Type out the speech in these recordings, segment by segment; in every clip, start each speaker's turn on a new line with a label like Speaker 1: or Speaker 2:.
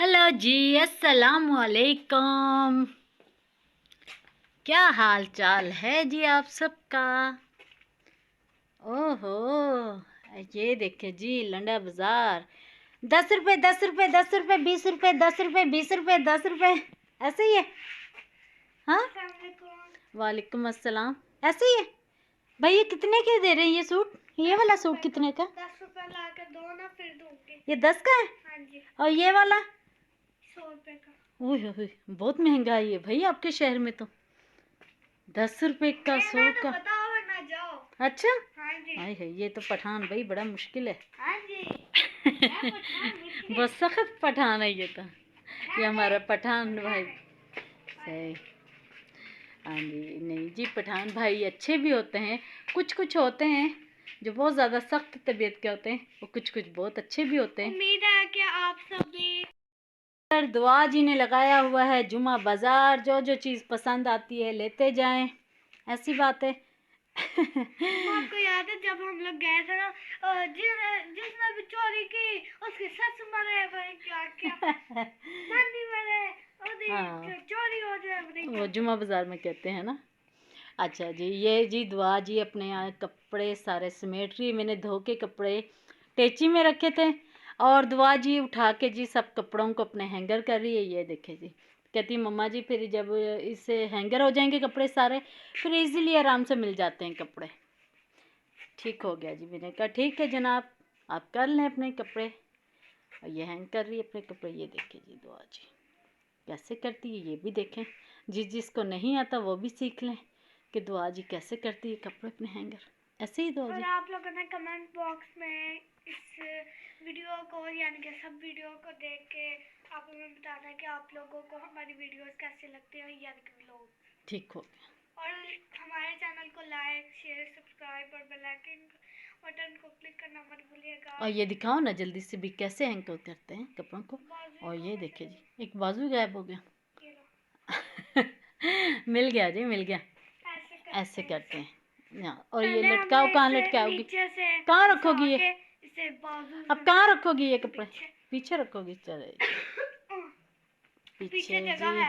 Speaker 1: Hello जी, अस्सलाम वालेकुम। क्या हाल चाल है जी आप सबका। ओहो, ये देखे जी लंडा बाजार। 10 रुपए 10 रुपए 10 रुपए 20 रुपए 10 रुपए 20 रुपए 10 रुपए, ऐसे ही है। हाँ, वालेकुम अस्सलाम। ऐसे ही है भैया। कितने के दे रहे हैं ये सूट? ये वाला सूट कितने का?
Speaker 2: 10 रुपए ला के दो ना, फिर दूंगी।
Speaker 1: ये 10 का है?
Speaker 2: हाँ जी।
Speaker 1: और ये वाला?
Speaker 2: 100 रुपए का।
Speaker 1: ओह, बहुत महंगाई है भाई आपके शहर में तो। 10 रुपए का 100
Speaker 2: तो
Speaker 1: का।
Speaker 2: बताओ वरना जाओ।
Speaker 1: अच्छा,
Speaker 2: हाँ जी।
Speaker 1: आए है ये तो पठान भाई बड़ा मुश्किल है।
Speaker 2: हाँ जी।
Speaker 1: बहुत सख्त पठान है ये तो। ये हमारा पठान भाई सही। हाँ जी, नहीं जी, पठान भाई अच्छे भी होते हैं। कुछ कुछ होते हैं जो बहुत ज़्यादा सख्त तबीयत के होते हैं, और कुछ कुछ बहुत अच्छे भी होते हैं।
Speaker 2: उम्मीद है कि आप सभी
Speaker 1: दुआ जी ने लगाया हुआ है जुमा बाजार, जो जो चीज़ पसंद आती है लेते जाएं, ऐसी बात है।
Speaker 2: आपको याद है जब हम लोग गए थे ना, जिसने भी चोरी की उसके सस मरे, भाई क्या क्या नानी मरे,
Speaker 1: हाँ,
Speaker 2: चोरी हो जाए।
Speaker 1: वो जुमा बाजार में कहते हैं ना। अच्छा जी, ये जी दुआ जी अपने यहाँ कपड़े सारे समेट रही है। मैंने धो के कपड़े टेची में रखे थे, और दुआ जी उठा के जी सब कपड़ों को अपने हैंगर कर रही है। ये देखे जी, कहती मम्मा जी फिर जब इससे हैंगर हो जाएंगे कपड़े सारे, फिर इजीली आराम से मिल जाते हैं कपड़े। ठीक हो गया जी। मैंने कहा ठीक है जनाब, आप कर लें अपने कपड़े। और ये हैंग कर रही है अपने कपड़े। ये देखे जी दुआ जी कैसे करती है, ये भी देखें। जिसको नहीं आता वो भी सीख लें कि दुआ जी कैसे करती है कपड़े अपने हैंगर। ऐसे ही दुआ
Speaker 2: और
Speaker 1: जी।
Speaker 2: आप लोगों ने कमेंट बॉक्स में इस वीडियो को, यानी कि सब वीडियो को देख के आप हमें बताना है कि आप लोगों को हमारी वीडियोस कैसे लगती हैं, यानी कि व्लॉग।
Speaker 1: ठीक हो गया।
Speaker 2: और हमारे चैनल को लाइक शेयर सब्सक्राइब और बेल आइकन बटन को क्लिक करना मत भूलिएगा।
Speaker 1: और ये दिखाओ ना जल्दी से भी कैसे हैंगर करते हैं कपड़ों को। और ये देखे जी, एक बाजू गायब हो गया। मिल गया जी, मिल गया। ऐसे करते हैं। और ये लटकाओ, कहाँ लटकाओगी? कहाँ रखोगी ये? अब कहाँ रखोगी ये कपड़े? पीछे रखोगी? चले पीछे जी,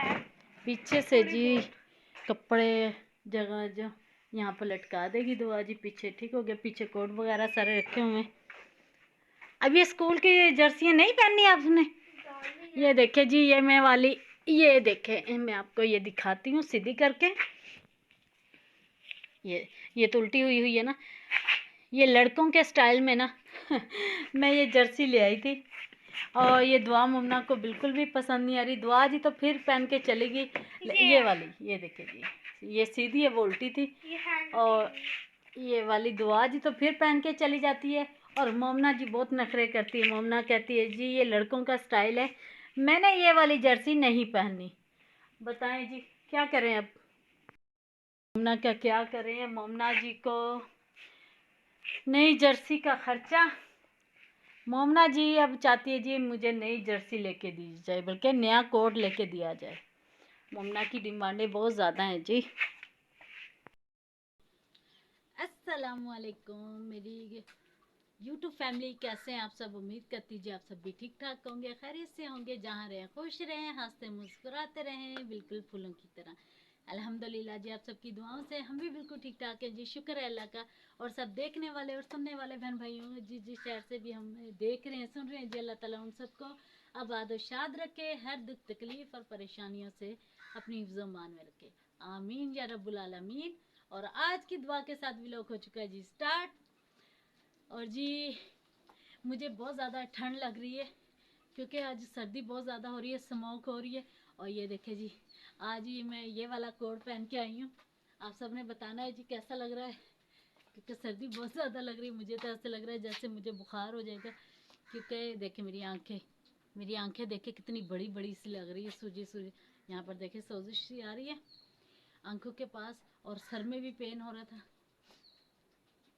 Speaker 1: पीछे से जी कपड़े जगह जो यहाँ पर लटका देगी दुआ जी पीछे। ठीक हो गया। पीछे कोट वगैरह सारे रखे हुए हैं। अब ये स्कूल की जर्सियाँ नहीं पहननी आपने? ये देखे जी, ये मैं वाली, ये देखे मैं आपको ये दिखाती हूँ सीधी करके। ये तो उल्टी हुई हुई है ना। ये लड़कों के स्टाइल में ना मैं ये जर्सी ले आई थी, और ये दुआ मुन्ना को बिल्कुल भी पसंद नहीं आ रही। दुआ जी तो फिर पहन के चलेगी ये वाली। ये देखिए जी, ये सीधी है, वो उल्टी थी। और ये वाली दुआ जी तो फिर पहन के चली जाती है, और मोमना जी बहुत नखरे करती है। मोमना कहती है जी ये लड़कों का स्टाइल है, मैंने ये वाली जर्सी नहीं पहननी। बताएं जी क्या करें अब। मोमना का क्या करें, मोमना जी को नई जर्सी का खर्चा। मोमना जी अब चाहती है जी मुझे नई जर्सी लेके दी जाए, बल्कि नया कोट लेके दिया जाए। मोमना की डिमांडें बहुत ज़्यादा हैं जी। अस्सलामुअलैकुम मेरी यूट्यूब फैमिली, कैसे हैं आप सब? उम्मीद करती जी आप सब भी ठीक ठाक होंगे, खैरियत से होंगे, जहाँ रहें खुश रहें, हंसते मुस्कुराते रहें, बिल्कुल फूलों की तरह। अल्हम्दुलिल्लाह जी, आप सबकी दुआओं से हम भी बिल्कुल ठीक ठाक हैं जी। शुक्र है अल्लाह का। और सब देखने वाले और सुनने वाले बहन भाइयों जिस शहर से भी हम देख रहे हैं सुन रहे हैं जी, अल्लाह ताला उन सबको आबाद और शाद रखे, हर दुख तकलीफ और परेशानियों से अपनी हिफ्ज़ मान में रखे। आमीन या रब्बुल आलमीन। और आज की दुआ के साथ व्लॉग हो चुका है जी स्टार्ट। और जी मुझे बहुत ज़्यादा ठंड लग रही है, क्योंकि आज सर्दी बहुत ज़्यादा हो रही है, स्मोक हो रही है। और ये देखे जी, आज ही मैं ये वाला कोट पहन के आई हूँ। आप सब ने बताना है जी कैसा लग रहा है, क्योंकि सर्दी बहुत ज़्यादा लग रही है। मुझे तो ऐसे लग रहा है जैसे मुझे बुखार हो जाएगा, क्योंकि देखे मेरी आंखें देखे कितनी बड़ी बड़ी सी लग रही है, सूजी सूजी। यहाँ पर देखे सोजिश सी आ रही है आंखों के पास, और सर में भी पेन हो रहा था,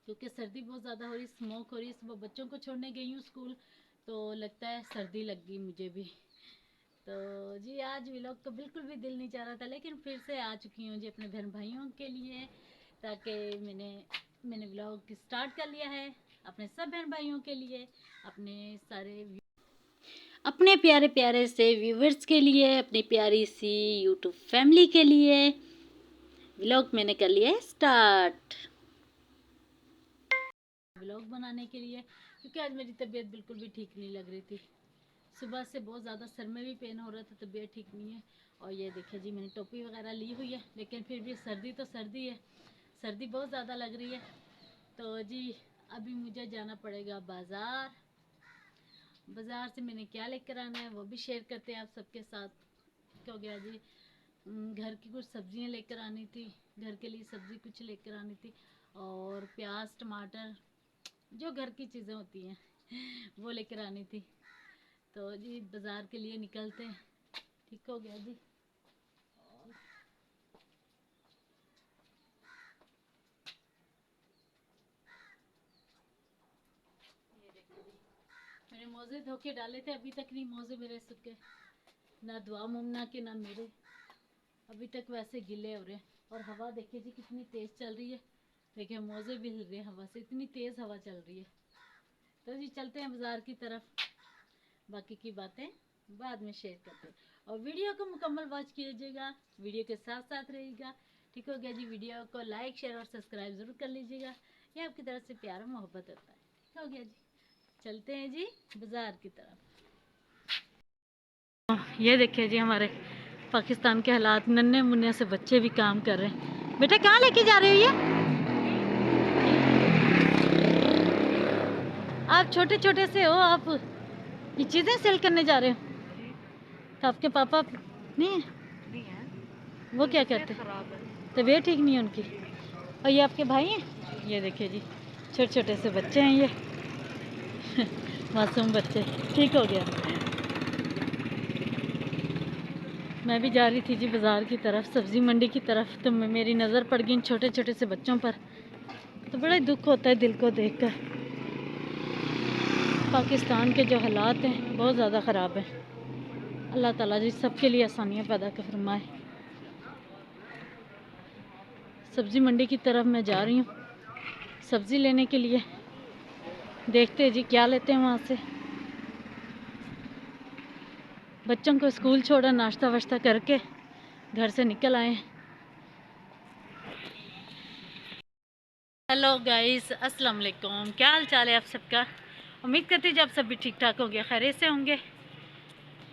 Speaker 1: क्योंकि सर्दी बहुत ज़्यादा हो रही, स्मोक हो रही है। सुबह बच्चों को छोड़ने गई हूँ स्कूल, तो लगता है सर्दी लग गई मुझे भी। तो जी आज व्लॉग का बिल्कुल भी दिल नहीं चाह रहा था, लेकिन फिर से आ चुकी हूँ जी अपने बहन भाइयों के लिए, ताकि मैंने व्लॉग स्टार्ट कर लिया है अपने सब बहन भाइयों के लिए, अपने सारे। अपने प्यारे प्यारे से व्यूवर्स के लिए, अपनी प्यारी सी यूट्यूब फैमिली के लिए व्लॉग मैंने कर लिया है स्टार्ट। व्लॉग बनाने के लिए, क्योंकि आज मेरी तबीयत बिल्कुल भी ठीक नहीं लग रही थी। सुबह से बहुत ज़्यादा सर में भी पेन हो रहा था, तबीयत ठीक नहीं है। और ये देखिए जी, मैंने टोपी वगैरह ली हुई है, लेकिन फिर भी सर्दी तो सर्दी है, सर्दी बहुत ज़्यादा लग रही है। तो जी अभी मुझे जाना पड़ेगा बाज़ार। बाज़ार से मैंने क्या लेकर आना है वो भी शेयर करते हैं आप सबके साथ। क्या हो गया जी, घर की कुछ सब्जियां लेकर आनी थी, घर के लिए सब्ज़ी कुछ लेकर आनी थी, और प्याज टमाटर जो घर की चीज़ें होती हैं वो लेकर आनी थी। तो जी बाज़ार के लिए निकलते हैं। ठीक हो गया जी। ये देखो जी, मैंने मोजे धो के डाले थे, अभी तक नहीं मोजे मेरे सूखे, ना दुआ मुमना के ना मेरे, अभी तक वैसे गिले हो रहे हैं। और हवा देखिए जी कितनी तेज़ चल रही है, देखिए मोजे भी हिल रहे हैं हवा से, इतनी तेज़ हवा चल रही है। तो जी चलते हैं बाज़ार की तरफ, बाकी की बातें बाद में शेयर करते हैं। और वीडियो को मुकम्मल वॉच कीजिएगा, वीडियो के साथ साथ रहेगा। ठीक हो गया जी, वीडियो को लाइक शेयर और सब्सक्राइब ज़रूर कर लीजिएगा, ये आपकी तरफ से प्यार और मोहब्बत होता है। ठीक हो गया जी, चलते हैं जी बाज़ार की तरफ। ये देखिए जी हमारे पाकिस्तान के हालात, नन्हे मुन्ने से बच्चे भी काम कर रहे हैं। बेटा कहाँ लेके जा रहे हो ये? आप छोटे छोटे से हो, आप ये चीज़ें सेल करने जा रहे हो? तो आपके पापा नहीं है? वो क्या करते? तबीयत ठीक नहीं है उनकी। और ये आपके भाई हैं? ये देखिए जी छोटे छोटे से बच्चे हैं ये मासूम बच्चे। ठीक हो गया। मैं भी जा रही थी जी बाज़ार की तरफ, सब्ज़ी मंडी की तरफ, तो मेरी नज़र पड़ गई इन छोटे छोटे से बच्चों पर। तो बड़ा दुख होता है दिल को देखकर। पाकिस्तान के जो हालात हैं बहुत ज़्यादा ख़राब हैं। अल्लाह ताला जी सबके लिए आसानियाँ पैदा कर फरमाए। सब्ज़ी मंडी की तरफ मैं जा रही हूँ सब्ज़ी लेने के लिए, देखते हैं जी क्या लेते हैं वहाँ से। बच्चों को स्कूल छोड़ा, नाश्ता वाश्ता करके घर से निकल आए। हेलो गाइस, अस्सलाम वालेकुम, क्या हाल चाल है आप सबका? उम्मीद करती हूँ आप सब भी ठीक ठाक होंगे, खैरियत से होंगे।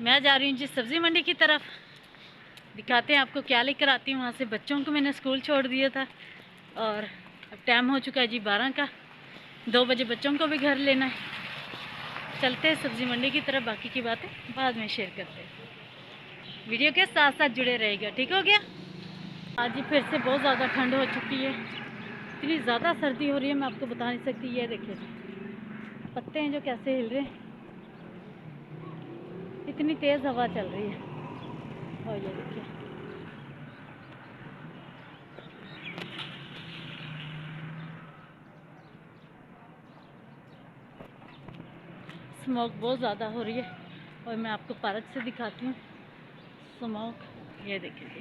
Speaker 1: मैं जा रही हूँ जी सब्ज़ी मंडी की तरफ, दिखाते हैं आपको क्या लेकर आती हूँ वहाँ से। बच्चों को मैंने स्कूल छोड़ दिया था और अब टाइम हो चुका है जी 12 का, 2 बजे बच्चों को भी घर लेना है। चलते हैं सब्ज़ी मंडी की तरफ, बाकी की बातें बाद में शेयर करते हैं। वीडियो के साथ साथ जुड़े रहेगा। ठीक हो गया। आज ही फिर से बहुत ज़्यादा ठंड हो चुकी है, इतनी ज़्यादा सर्दी हो रही है मैं आपको बता नहीं सकती। ये देखिए पत्ते हैं जो कैसे हिल रहे हैं, इतनी तेज़ हवा चल रही है। और ये देखिए स्मोक बहुत ज़्यादा हो रही है, और मैं आपको पार्क से दिखाती हूँ स्मोक। ये देखिए जी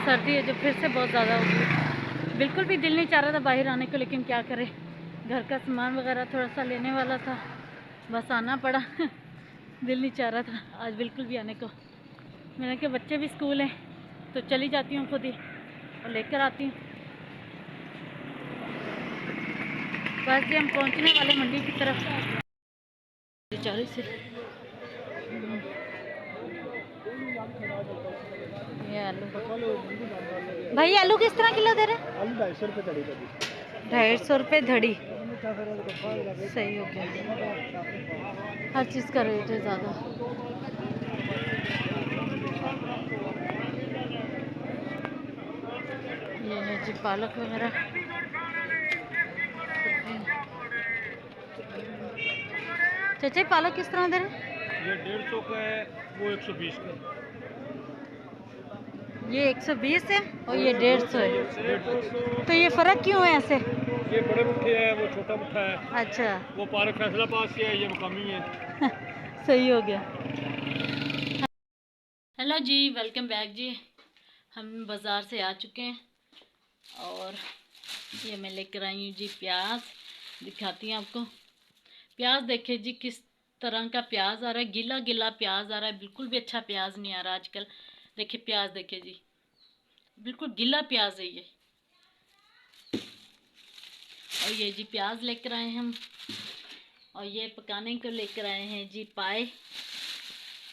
Speaker 1: सर्दी है जो फिर से बहुत ज़्यादा हो गई। बिल्कुल भी दिल नहीं चाह रहा था बाहर आने को, लेकिन क्या करें, घर का सामान वगैरह थोड़ा सा लेने वाला था, बस आना पड़ा दिल नहीं चाह रहा था आज बिल्कुल भी आने को। मैंने कहा बच्चे भी स्कूल हैं तो चली जाती हूँ खुद ही और लेकर आती हूँ। बस जी हम पहुँचने वाले मंडी की तरफ। बेचारे से ये आलू, भाई आलू किस तरह किलो दे रहे हैं?
Speaker 3: आलू 250 रुपये धड़ी का।
Speaker 1: 250 रुपये धड़ी, सही हो गया। हर चीज़ का रेट है ज़्यादा। ये है जी पालक वगैरह। चाचा पालक किस तरह दे रहे हैं?
Speaker 3: ये 150 का है, वो 120 का है।
Speaker 1: ये 120 है और ये 150 है। तो ये फ़र्क क्यों है ऐसे?
Speaker 3: ये बड़े मुट्ठे है, वो छोटा मुट्ठा है।
Speaker 1: अच्छा।
Speaker 3: वो पार्क फैसलाबाद से है, ये मकामी है।
Speaker 1: सही हो गया। हेलो जी, वेलकम बैक जी। हम बाज़ार से आ चुके हैं और ये मैं लेकर आई हूँ जी प्याज। दिखाती हूँ आपको। प्याज देखिए जी किस तरह का प्याज आ रहा है, गीला गीला प्याज आ रहा है, बिल्कुल भी अच्छा प्याज नहीं आ रहा आजकल। देखिए प्याज देखिए जी, बिल्कुल गीला प्याज है ये। और ये जी प्याज लेकर आए हम, और ये पकाने को लेकर आए हैं जी पाए।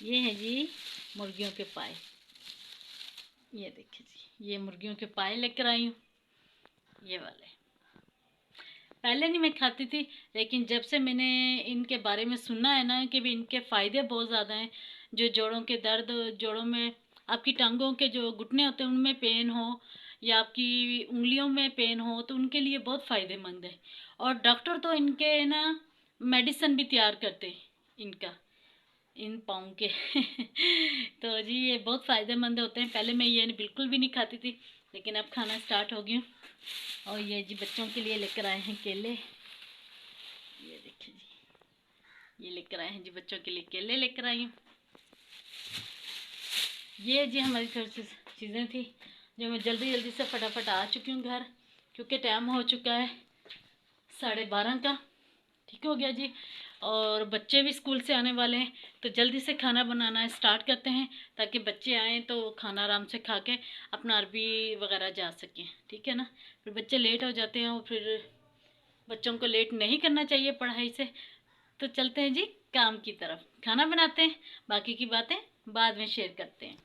Speaker 1: ये है जी मुर्गियों के पाए। ये देखिए जी, ये मुर्गियों के पाए लेकर आई हूँ, ये वाले। पहले नहीं मैं खाती थी, लेकिन जब से मैंने इनके बारे में सुना है ना कि भी इनके फ़ायदे बहुत ज़्यादा हैं। जो जोड़ों के दर्द, जोड़ों में आपकी टांगों के जो घुटने होते हैं उनमें पेन हो, या आपकी उंगलियों में पेन हो, तो उनके लिए बहुत फ़ायदेमंद है। और डॉक्टर तो इनके ना मेडिसिन भी तैयार करते हैं इनका, इन पाँव के। तो जी ये बहुत फ़ायदेमंद होते हैं। पहले मैं ये बिल्कुल भी नहीं खाती थी, लेकिन अब खाना स्टार्ट हो गई हूँ। और ये जी बच्चों के लिए लेकर आए हैं केले। ये देखिए जी, ये लेकर आए हैं जी बच्चों के लिए केले लेकर आई हूँ। ये जी हमारी थोड़ी सी चीज़ें थी जो मैं जल्दी जल्दी से फटाफट आ चुकी हूँ घर, क्योंकि टाइम हो चुका है 12:30 का। ठीक हो गया जी। और बच्चे भी स्कूल से आने वाले हैं, तो जल्दी से खाना बनाना स्टार्ट करते हैं, ताकि बच्चे आएँ तो खाना आराम से खा के अपना अरबी वगैरह जा सकें। ठीक है ना, फिर बच्चे लेट हो जाते हैं और फिर बच्चों को लेट नहीं करना चाहिए पढ़ाई से। तो चलते हैं जी काम की तरफ, खाना बनाते हैं, बाकी की बातें बाद में शेयर करते हैं।